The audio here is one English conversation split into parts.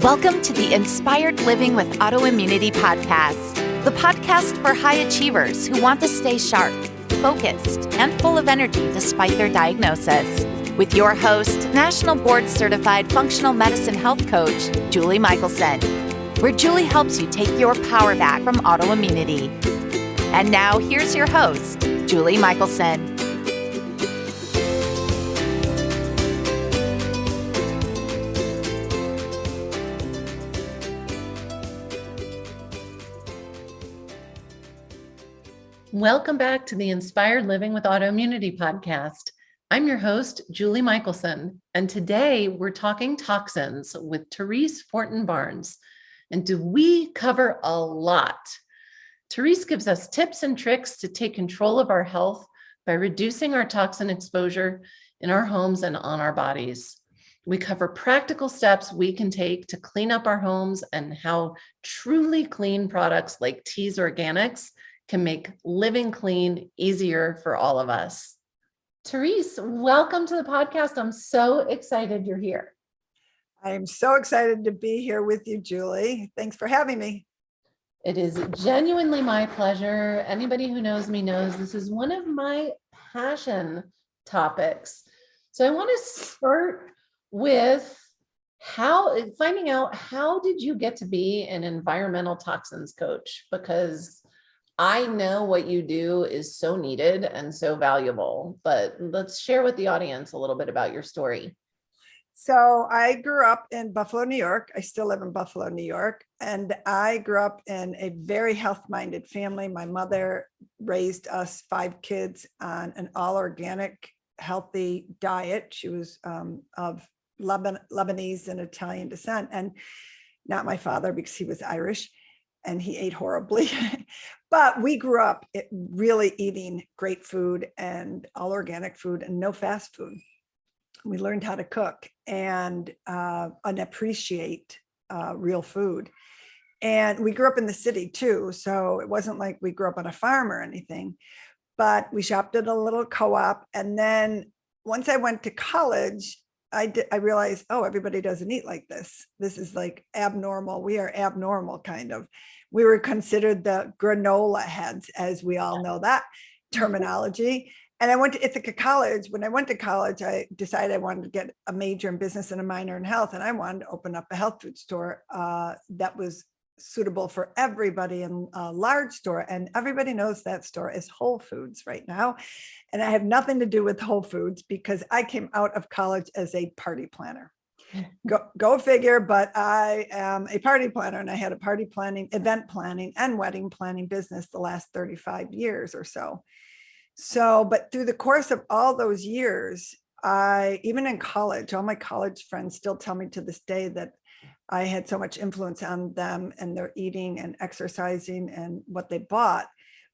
Welcome to the Inspired Living with Autoimmunity podcast, the podcast for high achievers who want to stay sharp, focused, and full of energy despite their diagnosis. With your host, National Board Certified Functional Medicine Health Coach, Julie Michelson, where Julie helps you take your power back from autoimmunity. And now here's your host, Julie Michelson. Welcome back to the Inspired Living with Autoimmunity podcast. I'm your host, Julie Michelson, and today we're talking toxins with Therese Forton-Barnes. And do we cover a lot? Therese gives us tips and tricks to take control of our health by reducing our toxin exposure in our homes and on our bodies. We cover practical steps we can take to clean up our homes and how truly clean products like Teas Organics can make living clean easier for all of us. Therese, welcome to the podcast. I'm so excited you're here. I'm so excited to be here with you, Julie. Thanks for having me. It is genuinely my pleasure. Anybody who knows me knows this is one of my passion topics. So I want to start with finding out how did you get to be an environmental toxins coach? Because I know what you do is so needed and so valuable, but let's share with the audience a little bit about your story. So I grew up in Buffalo, New York. I still live in Buffalo, New York. And I grew up in a very health-minded family. My mother raised us 5 kids on an all-organic, healthy diet. She was of Lebanese and Italian descent, and not my father because he was Irish and he ate horribly. But we grew up really eating great food and all organic food and no fast food. We learned how to cook and appreciate real food. And we grew up in the city too. So it wasn't like we grew up on a farm or anything, but we shopped at a little co-op. And then once I went to college, I realized, oh, everybody doesn't eat like this. This is like abnormal. We are abnormal, kind of. We were considered the granola heads, as we all know that terminology. And I went to Ithaca College. When I went to college, I decided I wanted to get a major in business and a minor in health. And I wanted to open up a health food store that was suitable for everybody, in a large store. And everybody knows that store is Whole Foods right now. And I have nothing to do with Whole Foods because I came out of college as a party planner. Go figure, but I am a party planner, and I had a party planning, event planning, and wedding planning business the last 35 years or so. But through the course of all those years, even in college, all my college friends still tell me to this day that I had so much influence on them and their eating and exercising and what they bought.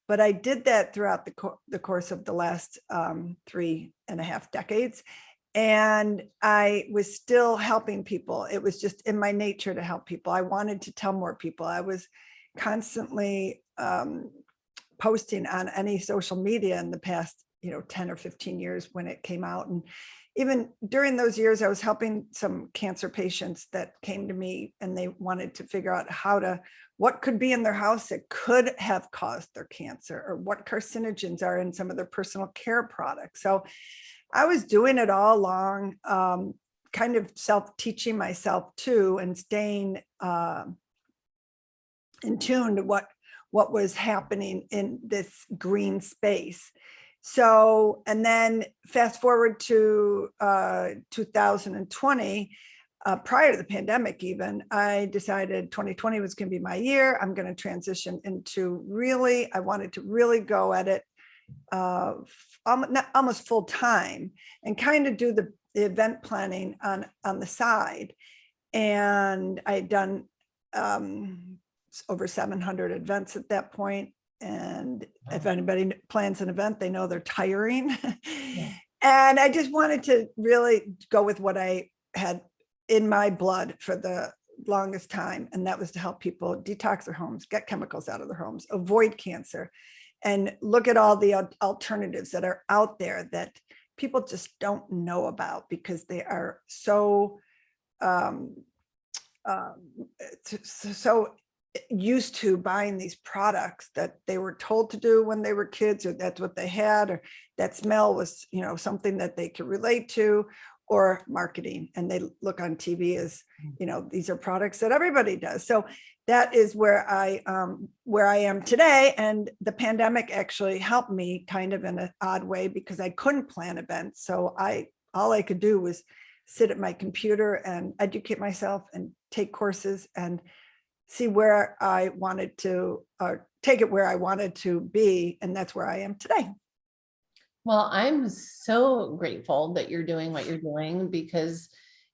But I did that throughout the course of the last 3.5 decades. And I was still helping people. It was just in my nature to help people. I wanted to tell more people. I was constantly posting on any social media in the past, 10 or 15 years when it came out. And even during those years, I was helping some cancer patients that came to me and they wanted to figure out what could be in their house that could have caused their cancer, or what carcinogens are in some of their personal care products. So I was doing it all along, kind of self-teaching myself too, and staying in tune to what was happening in this green space. So, and then fast forward to 2020, prior to the pandemic even, I decided 2020 was going to be my year. I'm going to transition into I wanted to really go at it almost full time, and kind of do the event planning on the side. And I'd done over 700 events at that point. And if anybody plans an event, they know they're tiring. Yeah. And I just wanted to really go with what I had in my blood for the longest time. And that was to help people detox their homes, get chemicals out of their homes, avoid cancer, and look at all the alternatives that are out there that people just don't know about because they are so um, so used to buying these products that they were told to do when they were kids, or that's what they had, or that smell was, something that they could relate to, or marketing. And they look on TV as, these are products that everybody does. So that is where I am today. And the pandemic actually helped me kind of in an odd way, because I couldn't plan events. So all I could do was sit at my computer and educate myself and take courses and see where I wanted to, or take it where I wanted to be. And that's where I am today. Well, I'm so grateful that you're doing what you're doing, because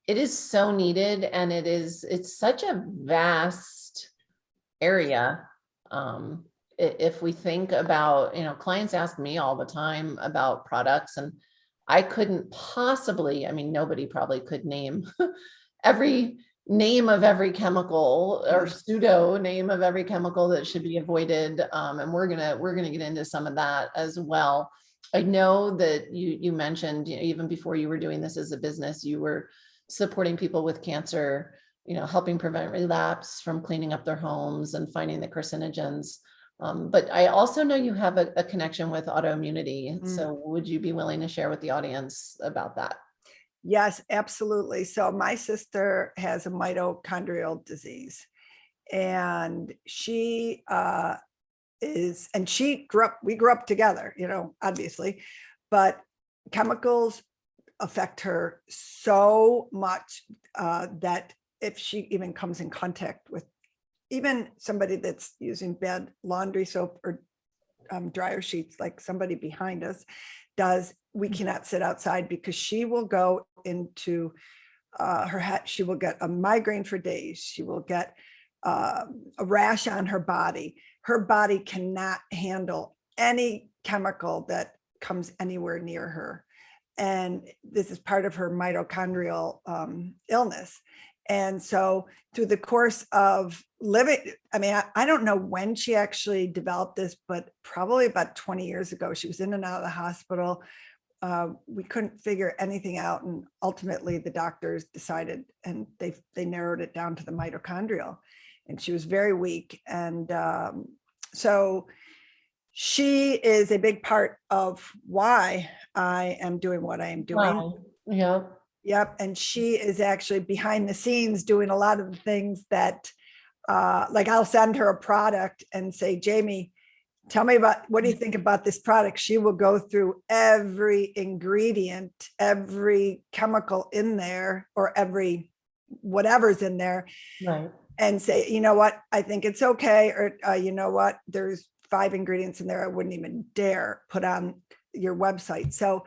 it is so needed, and it's such a vast area. If we think about, clients ask me all the time about products, and I couldn't possibly, nobody probably could name every name of every chemical, or pseudo name of every chemical that should be avoided. And we're gonna get into some of that as well. I know that you mentioned, even before you were doing this as a business, you were supporting people with cancer, helping prevent relapse from cleaning up their homes and finding the carcinogens. But I also know you have a connection with autoimmunity. So would you be willing to share with the audience about that? Yes, absolutely. So my sister has a mitochondrial disease, and we grew up together, obviously, but chemicals affect her so much that if she even comes in contact with even somebody that's using bad laundry soap or dryer sheets, like somebody behind us does, we cannot sit outside, because she will go into her head. She will get a migraine for days. She will get a rash on her body. Her body cannot handle any chemical that comes anywhere near her. And this is part of her mitochondrial illness. And so through the course of living, I don't know when she actually developed this, but probably about 20 years ago. She was in and out of the hospital. We couldn't figure anything out. And ultimately the doctors decided, and they narrowed it down to the mitochondrial, and she was very weak. And so she is a big part of why I am doing what I am doing. Wow. Yeah. Yep. And she is actually behind the scenes doing a lot of the things that, like, I'll send her a product and say, Jamie, tell me what do you think about this product? She will go through every ingredient, every chemical in there, or every whatever's in there, Right. and say, you know what, I think it's okay. Or, you know what, there's 5 ingredients in there I wouldn't even dare put on your website. So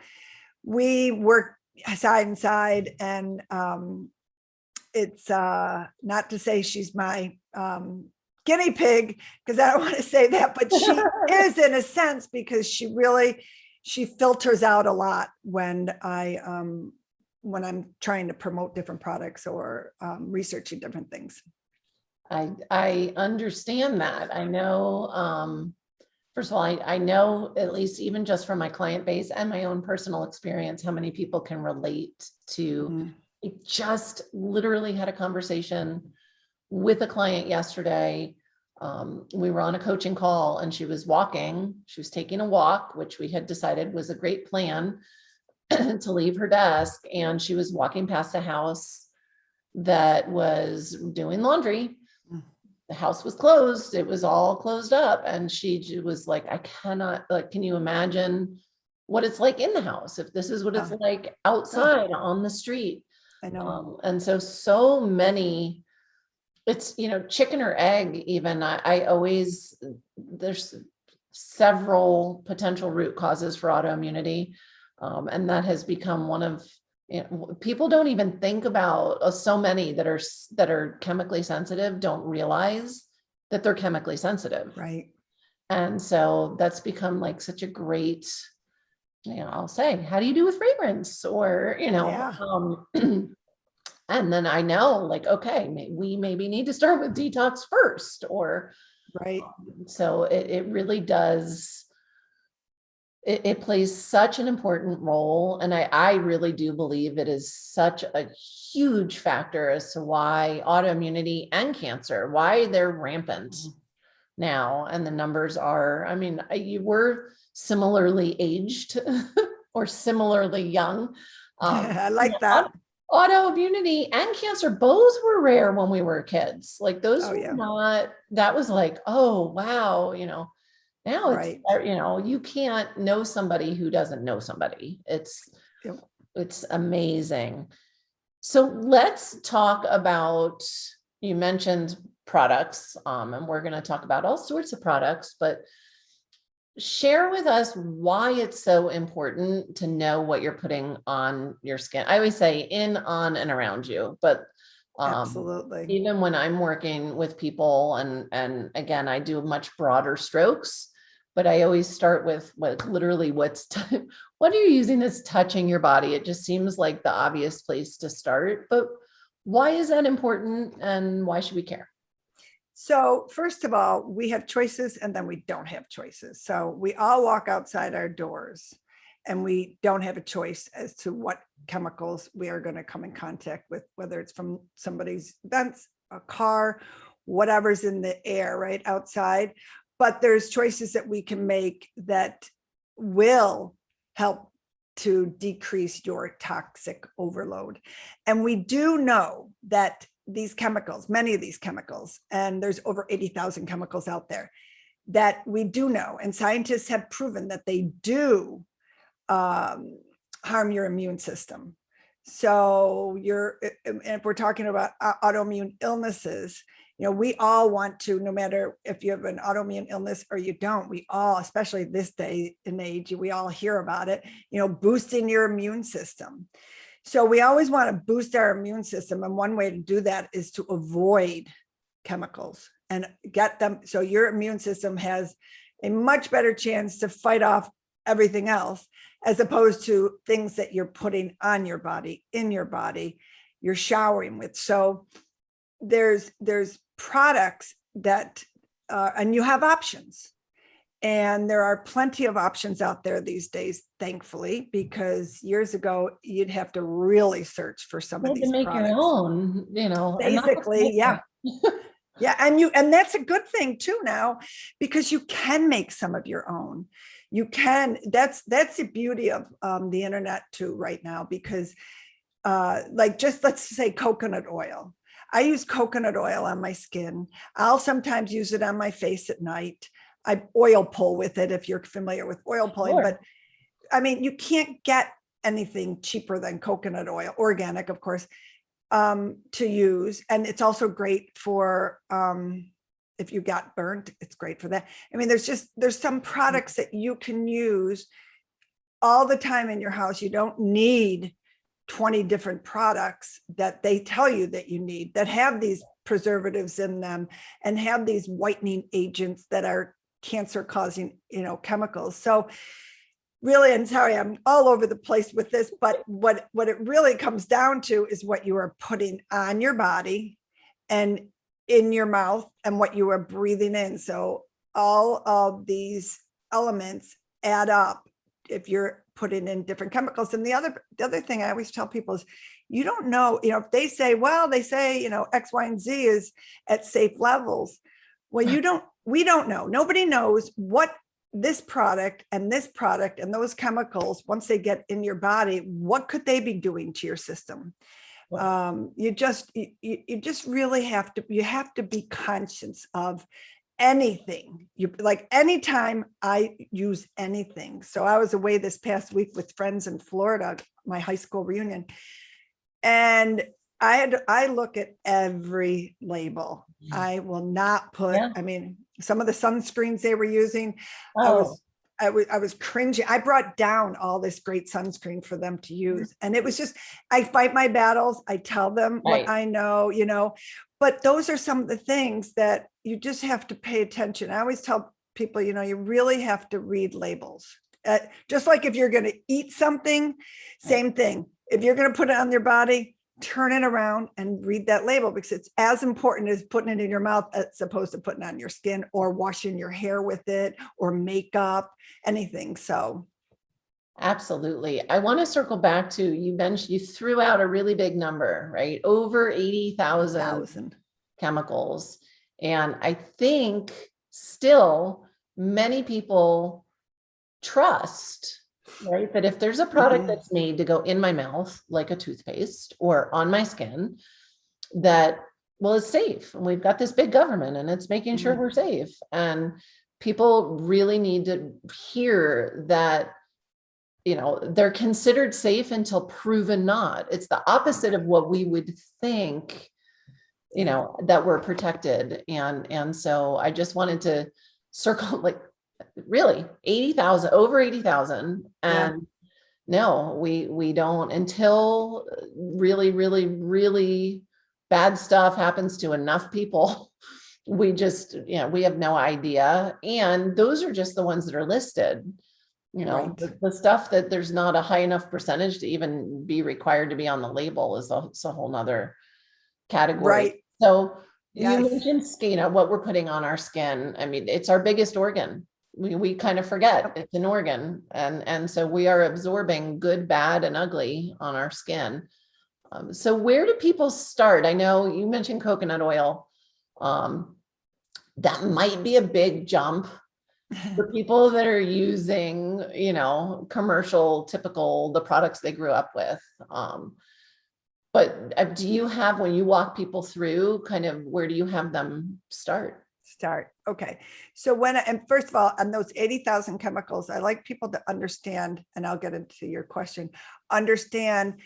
we work side and side, and it's not to say she's my guinea pig, because I don't want to say that, but she is in a sense, because she filters out a lot when I'm trying to promote different products or researching different things. I understand that. I know, first of all, I know, at least even just from my client base and my own personal experience, how many people can relate to. I just literally had a conversation with a client yesterday. We were on a coaching call, and she was taking a walk, which we had decided was a great plan to leave her desk. And she was walking past a house that was doing laundry. The house was closed. It was all closed up. And she was like, I cannot, can you imagine what it's like in the house if this is what it's like outside on the street? I know. And so many, it's, chicken or egg, even. I always, there's several potential root causes for autoimmunity. And that has become one of, people don't even think about, so many that are chemically sensitive don't realize that they're chemically sensitive. Right. And so that's become like such a great, I'll say, how do you do with fragrance? Or, and then I know, okay, we maybe need to start with detox first, or, right. So it really does It plays such an important role. And I really do believe it is such a huge factor as to why autoimmunity and cancer, why they're rampant now. And the numbers are, I mean, you were similarly aged or similarly young. I like that. Autoimmunity and cancer both were rare when we were kids. Like those Oh, were yeah. not, that was like, oh, wow, now it's, Right. you can't know somebody who doesn't know somebody. Yep. It's amazing. So let's talk about, you mentioned products, and we're going to talk about all sorts of products, but share with us why it's so important to know what you're putting on your skin. I always say in, on, and around you, but Absolutely. even when I'm working with people, and again, I do much broader strokes, but I always start with literally what are you using that's touching your body? It just seems like the obvious place to start, but why is that important and why should we care? So first of all, we have choices and then we don't have choices. So we all walk outside our doors and we don't have a choice as to what chemicals we are going to come in contact with, whether it's from somebody's vents, a car, whatever's in the air right outside. But there's choices that we can make that will help to decrease your toxic overload. And we do know that these chemicals, many of these chemicals, and there's over 80,000 chemicals out there that we do know, and scientists have proven that they do harm your immune system. So if we're talking about autoimmune illnesses, we all want to, no matter if you have an autoimmune illness or you don't, we all, especially this day and age, we all hear about it, boosting your immune system. So we always want to boost our immune system. And one way to do that is to avoid chemicals and get them. So your immune system has a much better chance to fight off everything else, as opposed to things that you're putting on your body, in your body, you're showering with. So there's products that, and you have options. And there are plenty of options out there these days, thankfully, because years ago, you'd have to really search for some of these make products. your own, Basically, yeah. Yeah. And that's a good thing too now, because you can make some of your own. You can, that's the beauty of the internet too right now, because just let's say coconut oil. I use coconut oil on my skin. I'll sometimes use it on my face at night. I oil pull with it, if you're familiar with oil pulling, Sure. But I mean, you can't get anything cheaper than coconut oil, organic, of course, to use. And it's also great for, if you got burnt, it's great for that. I mean, there's some products that you can use all the time in your house. You don't need 20 different products that they tell you that you need, that have these preservatives in them and have these whitening agents that are cancer causing, chemicals. So really, and sorry, I'm all over the place with this, but what it really comes down to is what you are putting on your body and in your mouth and what you are breathing in. So all of these elements add up if you're putting in different chemicals. And the other thing I always tell people is, you don't know, if they say, X, Y, and Z is at safe levels. Well, we don't know. Nobody knows what this product and those chemicals, once they get in your body, what could they be doing to your system? You just really have to be conscious of anything. Anytime I use anything. So I was away this past week with friends in Florida, my high school reunion, and I look at every label. I will not put, I mean, some of the sunscreens they were using, I was cringing. I brought down all this great sunscreen for them to use. And it was just, I fight my battles. I tell them what I know, but those are some of the things that you just have to pay attention. I always tell people, you really have to read labels. Just like if you're going to eat something, same thing. If you're going to put it on your body, turn it around and read that label, because it's as important as putting it in your mouth as opposed to putting it on your skin or washing your hair with it or makeup, anything. So Absolutely. I want to circle back to, you mentioned, you threw out a really big number, right? Over 80,000 1,000. chemicals. And I think still many people trust, right, that if there's a product that's made to go in my mouth, like a toothpaste, or on my skin, that, well, it's safe. And we've got this big government and it's making sure we're safe. And people really need to hear that, they're considered safe until proven not. It's the opposite of what we would think, that we're protected. And so I just wanted to circle, like, really 80,000, over 80,000. And no, we don't, until really, really, really bad stuff happens to enough people. We just, we have no idea. And those are just the ones that are listed. Right. The stuff that there's not a high enough percentage to even be required to be on the label is a whole nother category. Right. So Yes. you mentioned skin, what we're putting on our skin. I mean, it's our biggest organ. We kind of forget it's an organ. And so we are absorbing good, bad, and ugly on our skin. So where do people start? I know you mentioned coconut oil. That might be a big jump for people that are using, commercial, typical, the products they grew up with. But do you have, when you walk people through, kind of, where do you have them start? Okay. So and first of all, on those 80,000 chemicals, I like people to understand, and I'll get into your question, understand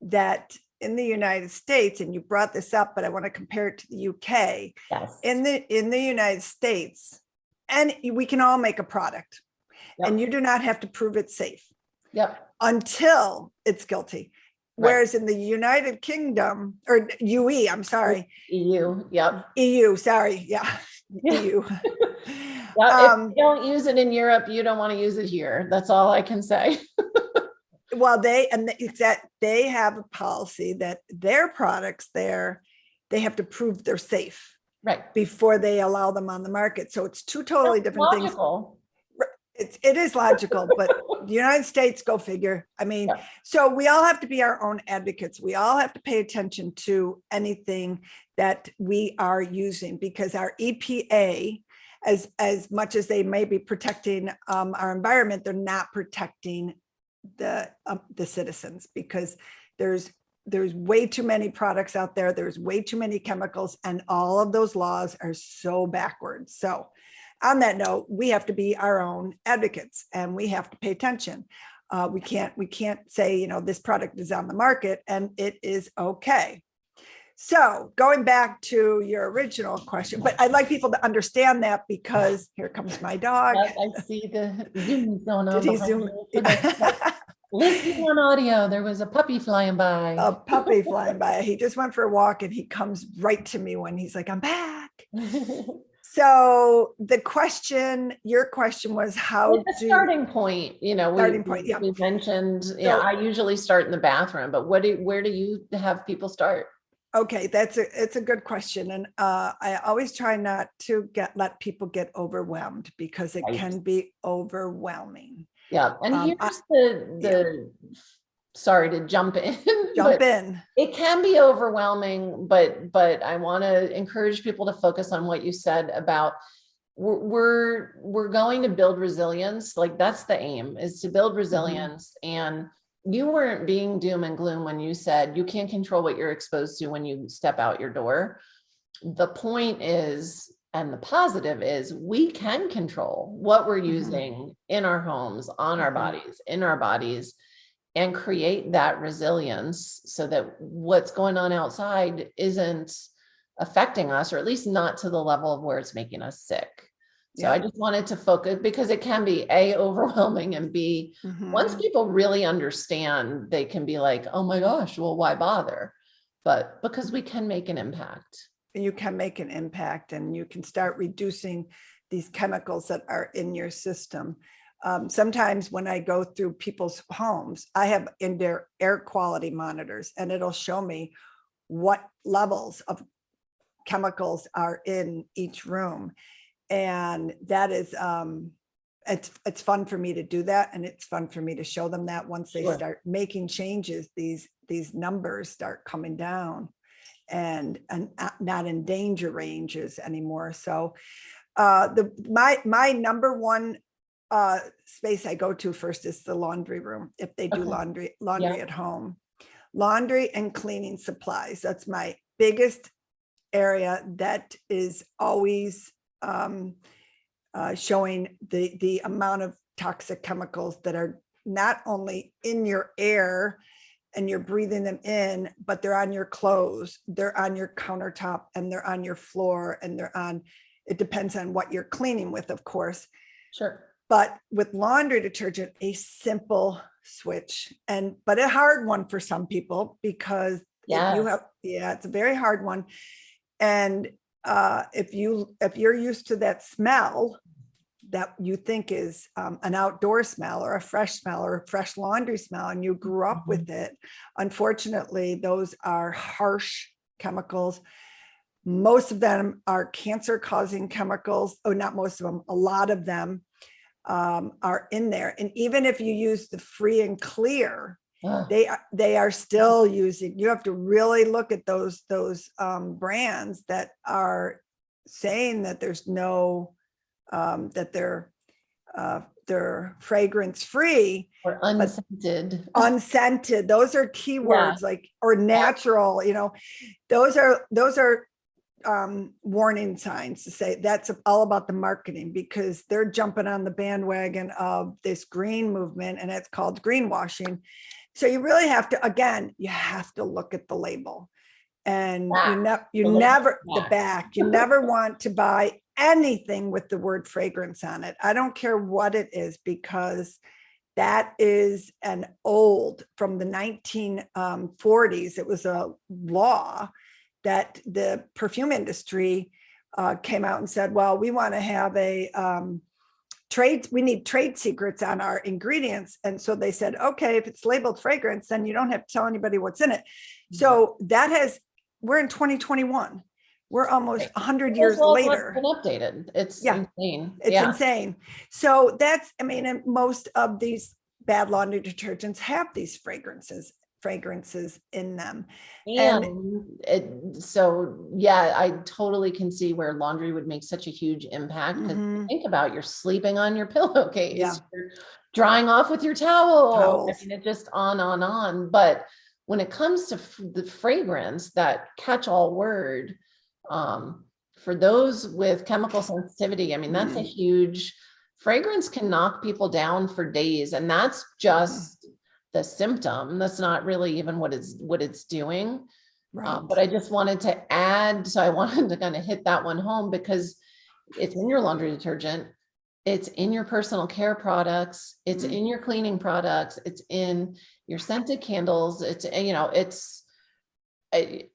that in the United States, and you brought this up, but I want to compare it to the UK. Yes. In the United States, and we can all make a product, and you do not have to prove it's safe until it's guilty. Whereas in the United Kingdom, or UE, I'm sorry. EU, EU, sorry, EU. If you don't use it in Europe, you don't want to use it here. That's all I can say. Well, they have a policy that their products there, they have to prove they're safe. Right. Before they allow them on the market. So it's two totally different logical things. It is logical, but the United States, go figure. I mean, so we all have to be our own advocates. We all have to pay attention to anything that we are using, because our EPA, as much as they may be protecting our environment, they're not protecting the citizens, because there's way too many products out there. There's way too many chemicals, and all of those laws are so backwards. So on that note, we have to be our own advocates, and we have to pay attention. We can't say, this product is on the market and it is okay. So going back to your original question, but I'd like people to understand that, because here comes my dog. I see the Zoom going on. Did he zoom? Listening on audio, there was a puppy flying by. A puppy flying by. He just went for a walk, and he comes right to me when he's like, I'm back. So your question was the starting point, we mentioned, I usually start in the bathroom, but where do you have people start? Okay, it's a good question. And I always try not to let people get overwhelmed, because it can be overwhelming. Yeah. And here's the sorry to jump in. It can be overwhelming, but I want to encourage people to focus on what you said about we're going to build resilience. Like, that's the aim, is to build resilience. And you weren't being doom and gloom when you said you can't control what you're exposed to when you step out your door. The point is, and the positive is, we can control what we're using in our homes, on our bodies, in our bodies, and create that resilience so that what's going on outside isn't affecting us, or at least not to the level of where it's making us sick. So I just wanted to focus, because it can be A, overwhelming, and B, once people really understand, they can be like, oh my gosh, well, why bother? But because we can make an impact. You can make an impact, and you can start reducing these chemicals that are in your system. Sometimes when I go through people's homes, I have indoor air quality monitors, and it'll show me what levels of chemicals are in each room. And that is it's fun for me to do that. And it's fun for me to show them that once they start making changes, these numbers start coming down and not in danger ranges anymore. So my number one space I go to first is the laundry room. If they do laundry at home, laundry and cleaning supplies. That's my biggest area that is always showing the amount of toxic chemicals that are not only in your air and you're breathing them in, but they're on your clothes, they're on your countertop, and they're on your floor, and it depends on what you're cleaning with, of course. Sure. But with laundry detergent, a simple switch, but a hard one for some people, because it's a very hard one. And if you're used to that smell that you think is an outdoor smell or a fresh smell or a fresh laundry smell, and you grew up with it, unfortunately, those are harsh chemicals. Most of them are cancer causing chemicals. Oh, not most of them, a lot of them are in there. And even if you use the free and clear, they are still using, you have to really look at those brands that are saying that there's no, that they're fragrance free or unscented. Unscented. Those are keywords, like, or natural, those are warning signs to say that's all about the marketing, because they're jumping on the bandwagon of this green movement, and it's called greenwashing. So you really have to, again, you have to look at the label, and you never want to buy anything with the word fragrance on it. I don't care what it is, because that is from the 1940s. It was a law that the perfume industry came out and said, well, we want to have we need trade secrets on our ingredients. And so they said, okay, if it's labeled fragrance, then you don't have to tell anybody what's in it. So we're in 2021. We're almost 100 years later. Been updated. It's insane. It's insane. So and most of these bad laundry detergents have these fragrances in them. I totally can see where laundry would make such a huge impact. Because think about, you're sleeping on your pillowcase, you're drying off with your towels. I mean, it just on. But when it comes to the fragrance, that catch-all word, for those with chemical sensitivity, I mean, that's a huge, fragrance can knock people down for days, and that's just the symptom. That's not really even what it's doing. Right. But I just wanted to add, so I wanted to kind of hit that one home, because it's in your laundry detergent, it's in your personal care products, it's in your cleaning products, it's in your scented candles.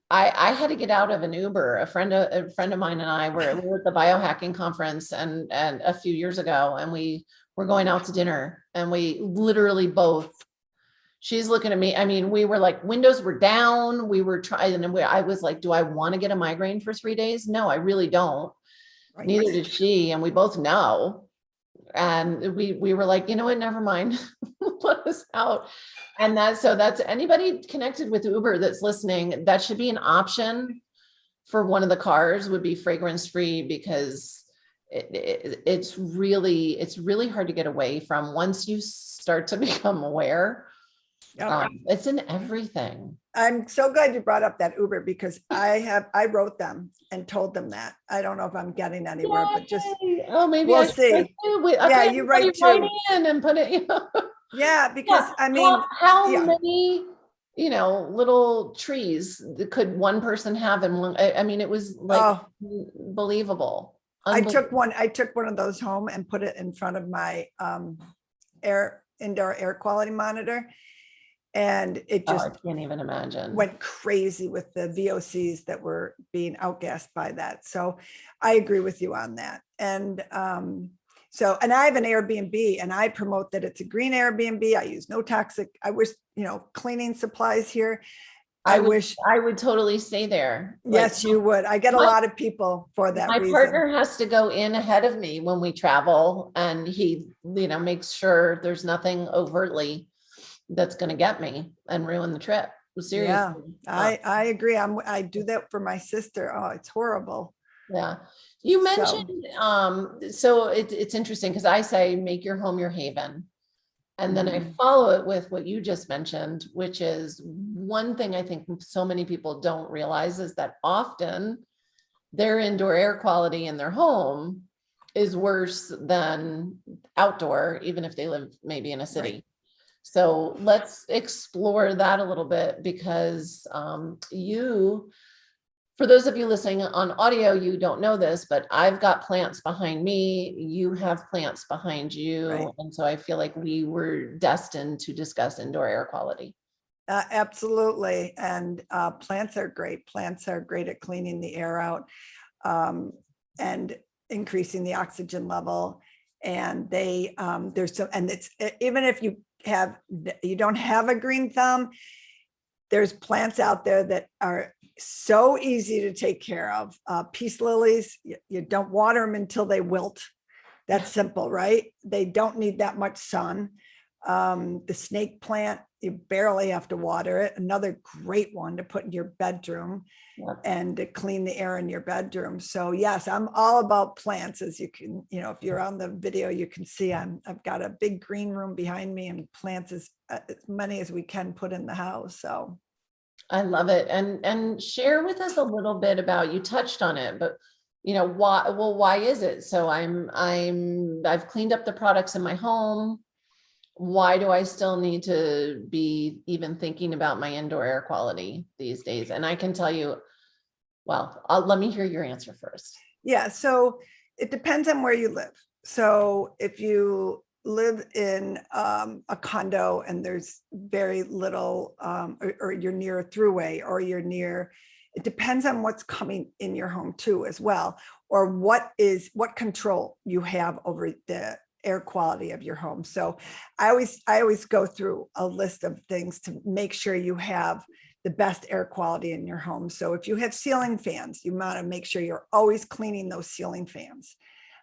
I had to get out of an Uber. A friend of mine and I were at the biohacking conference and a few years ago, and we were going out to dinner, and we literally both, she's looking at me. I mean, we were like, windows were down. We were trying, and I was like, do I want to get a migraine for 3 days? No, I really don't. Right. Neither did she. And we both know. And we were like, you know what, never mind. Let us out. And that's anybody connected with Uber that's listening, that should be an option for one of the cars, would be fragrance free, because it's really hard to get away from once you start to become aware. It's in everything. I'm so glad you brought up that Uber, because I wrote them and told them that. I don't know if I'm getting anywhere, but just maybe we'll see. You write too. In and put it. Yeah, because I mean, how many little trees could one person have in one? I mean, it was like unbelievable. I took one of those home and put it in front of my indoor air quality monitor. And it just I can't even imagine. Went crazy with the VOCs that were being outgassed by that. So I agree with you on that. And and I have an Airbnb, and I promote that it's a green Airbnb. I use no toxic. I wish, cleaning supplies here. I wish. I would totally stay there. Yes, you would. I get a lot of people for that My reason. partner has to go in ahead of me when we travel, and he, makes sure there's nothing overtly that's going to get me and ruin the trip. Seriously. Yeah, I agree. I do that for my sister. Oh, it's horrible. Yeah. You mentioned, so it's interesting because I say, make your home your haven. And then I follow it with what you just mentioned, which is one thing I think so many people don't realize is that often their indoor air quality in their home is worse than outdoor, even if they live maybe in a city. Right. So let's explore that a little bit because for those of you listening on audio, you don't know this, but I've got plants behind me. You have plants behind you. Right. And so I feel like we were destined to discuss indoor air quality. Absolutely. And plants are great. Plants are great at cleaning the air out and increasing the oxygen level. And it's even if you don't have a green thumb, there's plants out there that are so easy to take care of. Peace lilies, you don't water them until they wilt. That's simple, right? They don't need that much sun. The snake plant, you barely have to water it. Another great one to put in your bedroom and to clean the air in your bedroom. So yes, I'm all about plants. As you can, if you're on the video, you can see I've got a big green room behind me and plants as many as we can put in the house. So I love it. And share with us a little bit about, you touched on it, but why is it? So I've cleaned up the products in my home. Why do I still need to be even thinking about my indoor air quality these days? And I can tell you, let me hear your answer first. Yeah. So it depends on where you live. So if you live in a condo and there's very little, or you're near a throughway, or it depends on what's coming in your home too, as well, or what control you have over the air quality of your home. So I always go through a list of things to make sure you have the best air quality in your home. So if you have ceiling fans, you want to make sure you're always cleaning those ceiling fans.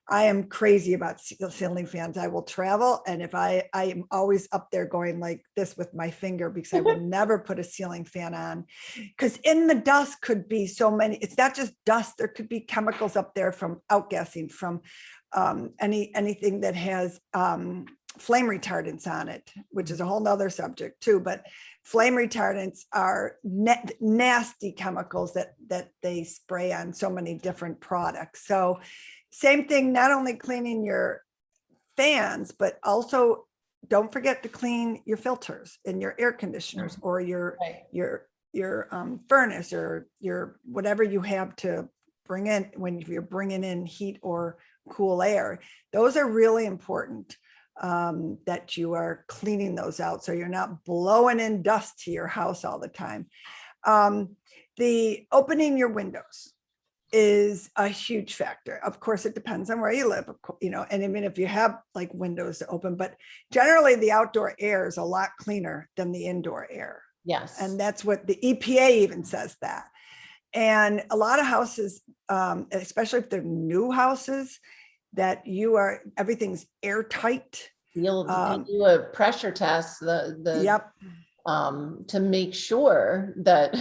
I am crazy about ceiling fans. I will travel, and if I am always up there going like this with my finger, because I will never put a ceiling fan on, because in the dust could be so many. It's not just dust. There could be chemicals up there from outgassing, from anything that has flame retardants on it, which is a whole nother subject too. But flame retardants are nasty chemicals that they spray on so many different products. So same thing, not only cleaning your fans, but also don't forget to clean your filters and your air conditioners, or your furnace, or your whatever you have to bring in when you're bringing in heat or cool air. Those are really important, that you are cleaning those out so you're not blowing in dust to your house all the time. The opening your windows is a huge factor. Of course, it depends on where you live, and I mean, if you have like windows to open, but generally the outdoor air is a lot cleaner than the indoor air. Yes. And that's what the EPA even says that. And a lot of houses, especially if they're new houses, that everything's airtight. You'll do a pressure test, Yep. To make sure that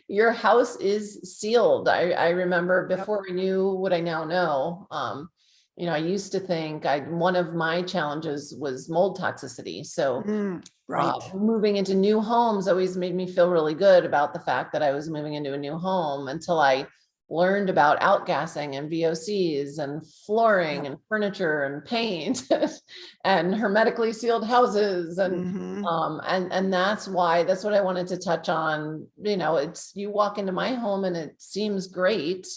your house is sealed. I remember before I knew what I now know, I used to think one of my challenges was mold toxicity. So moving into new homes always made me feel really good about the fact that I was moving into a new home, until I learned about outgassing and VOCs and flooring and furniture and paint and hermetically sealed houses. And that's what I wanted to touch on. You walk into my home and it seems great.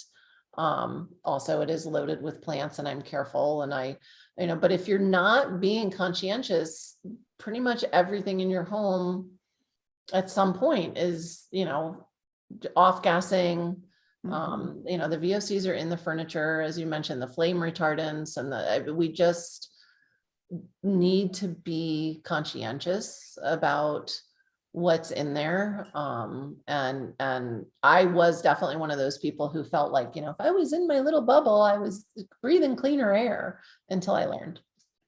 Also it is loaded with plants, and I'm careful, and but if you're not being conscientious, pretty much everything in your home at some point is, off gassing. The VOCs are in the furniture, as you mentioned, the flame retardants, and we just need to be conscientious about what's in there. And I was definitely one of those people who felt like, if I was in my little bubble, I was breathing cleaner air until I learned.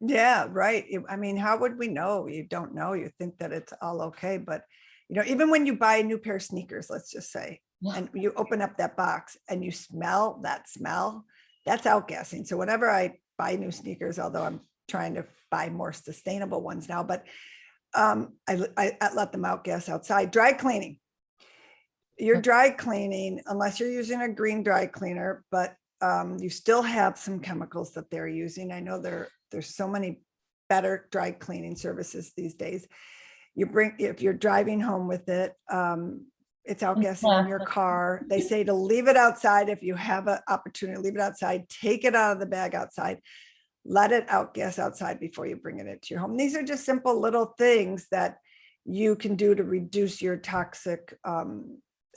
Yeah, right. I mean, how would we know? You don't know. You think that it's all okay. But, even when you buy a new pair of sneakers, let's just say, and you open up that box and you smell that smell, that's outgassing. So whenever I buy new sneakers, although I'm trying to buy more sustainable ones now, but I let them outgas outside. Dry cleaning. You're dry cleaning, unless you're using a green dry cleaner, but you still have some chemicals that they're using. I know there's so many better dry cleaning services these days. If you're driving home with it, it's outgassing in your car. They say to leave it outside. If you have an opportunity, leave it outside, take it out of the bag outside, let it outgas outside before you bring it into your home. These are just simple little things that you can do to reduce your toxic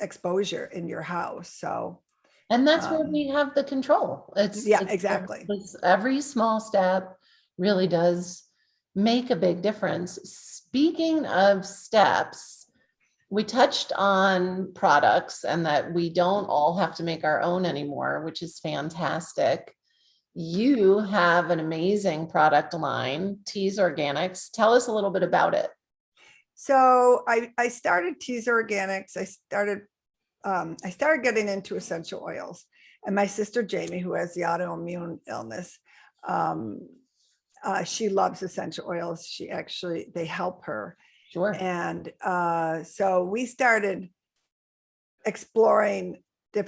exposure in your house. So, and that's where we have the control. Exactly. Every small step really does make a big difference. Speaking of steps, we touched on products and that we don't all have to make our own anymore, which is fantastic. You have an amazing product line, Tease Organics. Tell us a little bit about it. So I started Tease Organics. I started getting into essential oils, and my sister Jamie, who has the autoimmune illness, she loves essential oils. They help her. Sure. And so we started exploring.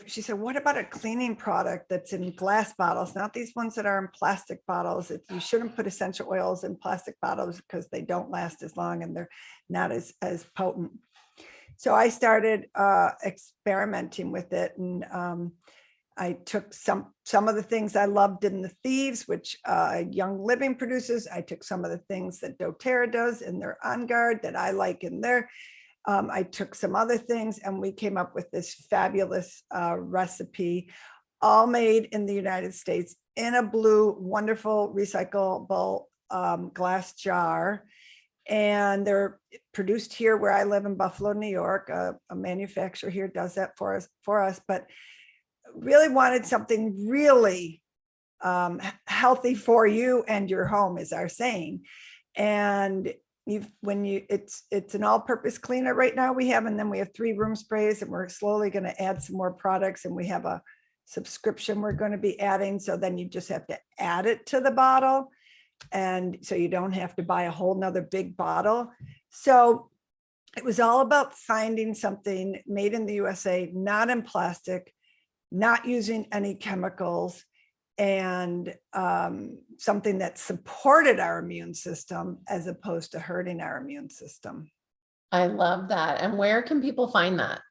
She said, what about a cleaning product that's in glass bottles, not these ones that are in plastic bottles? You shouldn't put essential oils in plastic bottles because they don't last as long and they're not as potent. So I started experimenting with it, and I took some of the things I loved in the Thieves, which Young Living produces. I took some of the things that doTERRA does in their On Guard that I like in their. I took some other things, and we came up with this fabulous recipe, all made in the United States in a blue, wonderful, recyclable glass jar. And they're produced here where I live in Buffalo, New York. A manufacturer here does that for us, but really wanted something really healthy for you and your home, is our saying. And it's an all-purpose cleaner right now we have, and then we have 3 room sprays, and we're slowly going to add some more products, and we have a subscription we're going to be adding. So then you just have to add it to the bottle, and so you don't have to buy a whole nother big bottle. So it was all about finding something made in the USA, not in plastic, not using any chemicals, and something that supported our immune system as opposed to hurting our immune system. I love that. And where can people find that?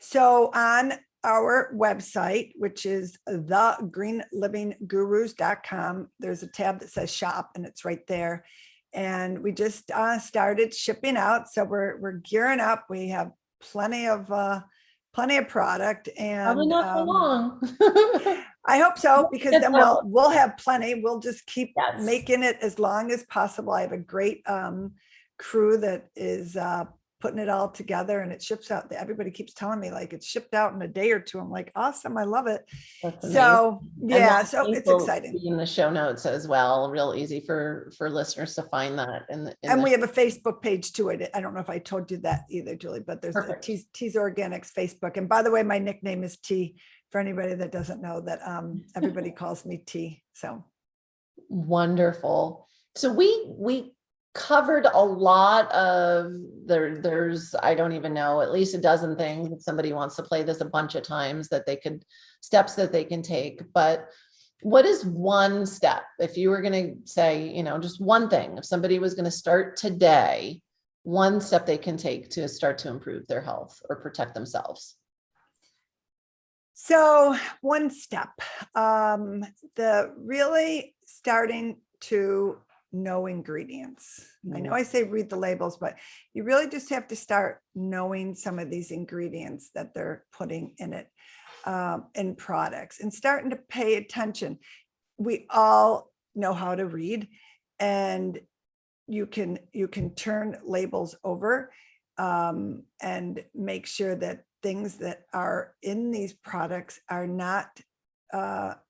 So on our website, which is thegreenlivinggurus.com, there's a tab that says shop, and it's right there. And we just started shipping out. So we're gearing up. We have plenty of product, and probably not for long. I hope so, because then we'll have plenty. We'll just keep making it as long as possible. I have a great crew that is putting it all together, and it ships out. Everybody keeps telling me like it's shipped out in a day or 2. I'm like, awesome, I love it. So yeah, so it's exciting. In the show notes as well, real easy for listeners to find that. And we have a Facebook page too. I don't know if I told you that either, Julie, but there's a Tease Organics Facebook. And by the way, my nickname is T, for anybody that doesn't know that. Everybody calls me T. So wonderful. So we covered a lot of there's I don't even know, at least a dozen things. If somebody wants to play this a bunch of times, steps that they can take. But what is one step, if you were going to say, just one thing, if somebody was going to start today, one step they can take to start to improve their health or protect themselves? So one step, the really starting to know ingredients. I know I say read the labels, but you really just have to start knowing some of these ingredients that they're putting in it, in products, and starting to pay attention. We all know how to read, and you can turn labels over. and make sure that things that are in these products are not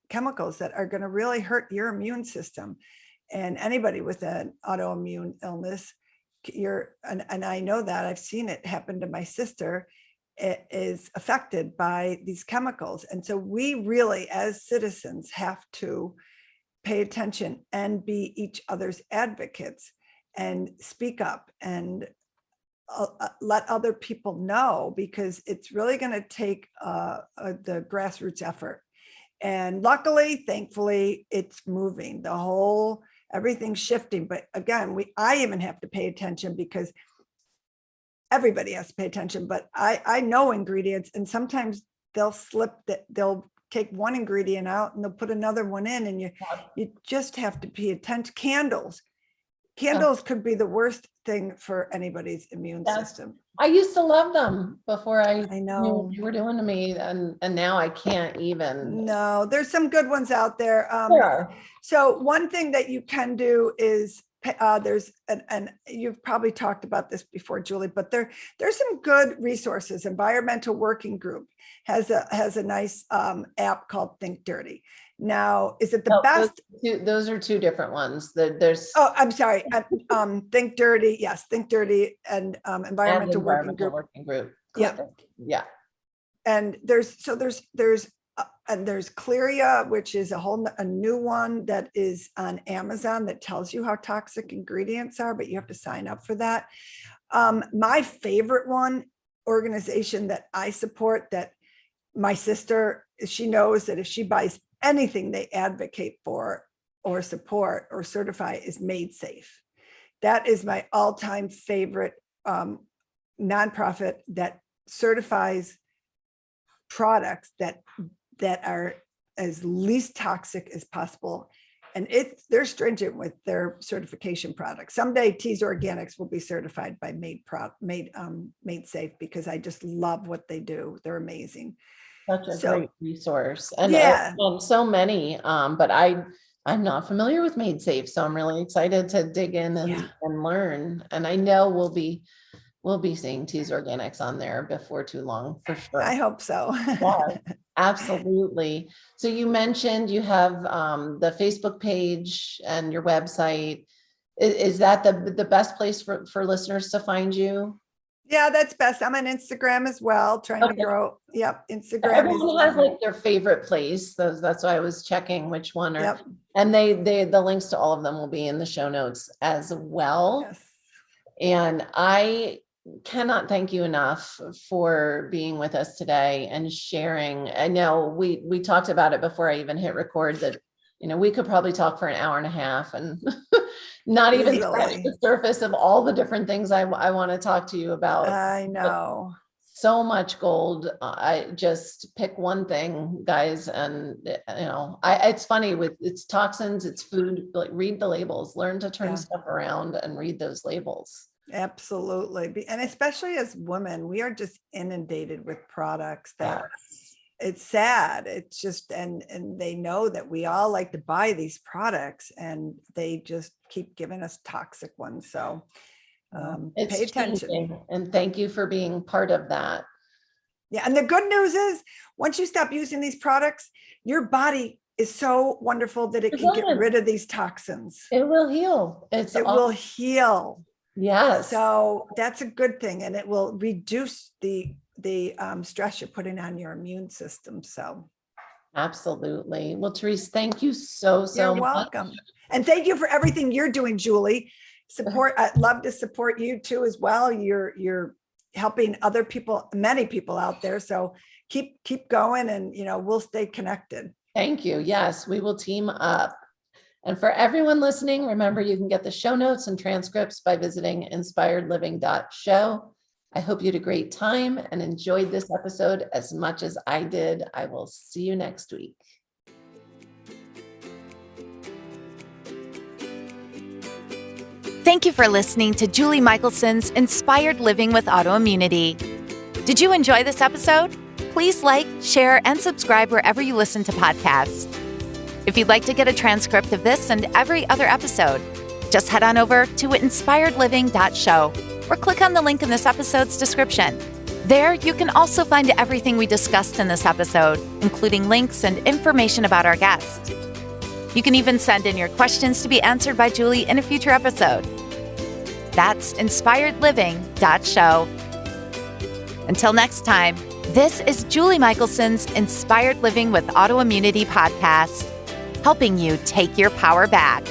chemicals that are going to really hurt your immune system. And anybody with an autoimmune illness, and I know that I've seen it happen to my sister, it is affected by these chemicals. And so we really, as citizens, have to pay attention and be each other's advocates and speak up and let other people know, because it's really going to take the grassroots effort. And luckily, thankfully, it's moving. Everything's shifting. But again, I even have to pay attention, because everybody has to pay attention. But I know ingredients, and sometimes they'll they'll take one ingredient out and they'll put another one in, and you just have to pay attention. Candles could be the worst thing for anybody's immune system. I used to love them before I know knew what you were doing to me, and now I can't even. No, there's some good ones out there. Sure. So one thing that you can do is there's and you've probably talked about this before, Julie, but there's some good resources. Environmental Working Group has a nice app called Think Dirty. Now, is it the best? Those are two different ones. There's. Oh, I'm sorry. Think Dirty. Yes, Think Dirty and Environmental Working Group. Yeah. Yeah. And there's Clearia, which is a new one that is on Amazon that tells you how toxic ingredients are, but you have to sign up for that. My favorite organization that I support, that my sister, she knows that if she buys anything they advocate for or support or certify, is Made Safe. That is my all-time favorite nonprofit that certifies products that are as least toxic as possible. And they're stringent with their certification products. Someday Teas Organics will be certified by Made Safe, because I just love what they do. They're amazing. Such a great resource. And so many, but I'm not familiar with Made Safe, so I'm really excited to dig in and learn. And I know we'll be seeing Teas Organics on there before too long, for sure. I hope so. Yeah, absolutely. So you mentioned you have the Facebook page and your website. Is that the best place for listeners to find you? Yeah, that's best. I'm on Instagram as well, trying to grow. Yep, Instagram. Everyone has like their favorite place. That's why I was checking which one. And the links to all of them will be in the show notes as well. Yes. And I cannot thank you enough for being with us today and sharing. I know we talked about it before I even hit record, that we could probably talk for an hour and a half and not even scratch the surface of all the different things I want to talk to you about. I know. So much gold. I just pick one thing, guys. And it's funny, it's toxins, it's food, like read the labels, learn to turn stuff around and read those labels. Absolutely. And especially as women, we are just inundated with products that it's sad. It's just, and they know that we all like to buy these products, and they just keep giving us toxic ones. So pay attention. Changing. And thank you for being part of that. Yeah. And the good news is, once you stop using these products, your body is so wonderful that it can get rid of these toxins. It will heal. It will heal. Yes. So that's a good thing. And it will reduce the stress you're putting on your immune system. So absolutely. Well, Therese, thank you so much. You're welcome. And thank you for everything you're doing, Julie. I'd love to support you too as well. You're helping other people, many people out there. So keep going, and we'll stay connected. Thank you. Yes, we will team up. And for everyone listening, remember you can get the show notes and transcripts by visiting inspiredliving.show. I hope you had a great time and enjoyed this episode as much as I did. I will see you next week. Thank you for listening to Julie Michelson's Inspired Living with Autoimmunity. Did you enjoy this episode? Please like, share, and subscribe wherever you listen to podcasts. If you'd like to get a transcript of this and every other episode, just head on over to inspiredliving.show, or click on the link in this episode's description. There, you can also find everything we discussed in this episode, including links and information about our guest. You can even send in your questions to be answered by Julie in a future episode. That's inspiredliving.show. Until next time, this is Julie Michelson's Inspired Living with Autoimmunity podcast, helping you take your power back.